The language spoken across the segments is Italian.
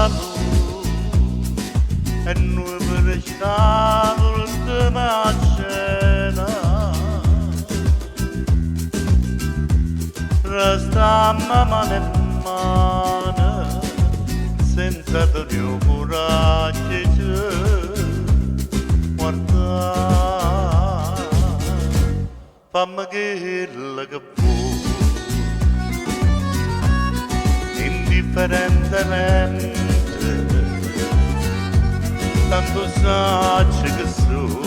stato e noi per stare l'ultima cena restammo mano in mano senza il mio coraggio guardare fammi quello che vuoi indifferentemente tanto saggio che so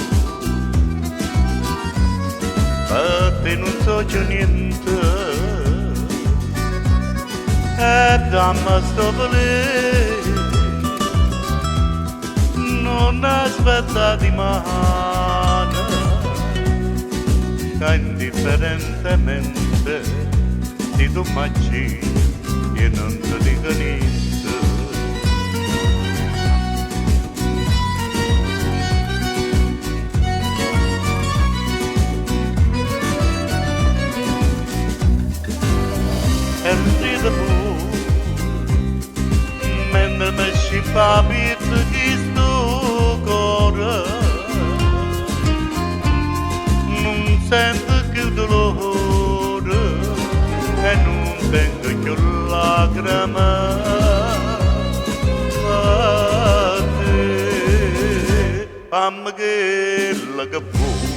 per te non so già niente e dammi sto volere non aspetta di mano che indifferentemente se tu mangi io non ti dico niente e rido mentre mi scippa per questo cuore non sento più dolore e non tengo più lacrime a te fammi quello che vuoi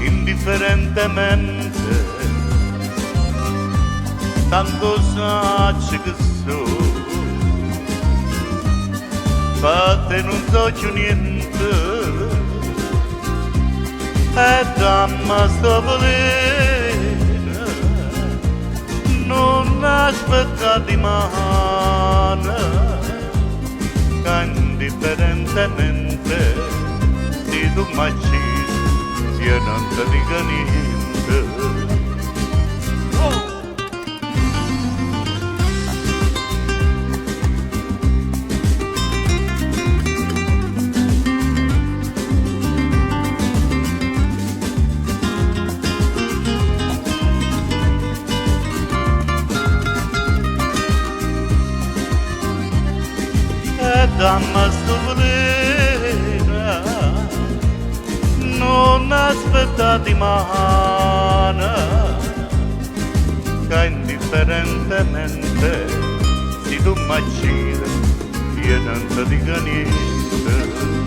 indifferentemente tanto saggio che so per te non so più niente e dammi sto volere non aspetta di mano che indifferentemente se tu mangi io non ti dico niente dammi sto volere non aspetta di mano che indifferentemente se tu m'accidi io non ti dico niente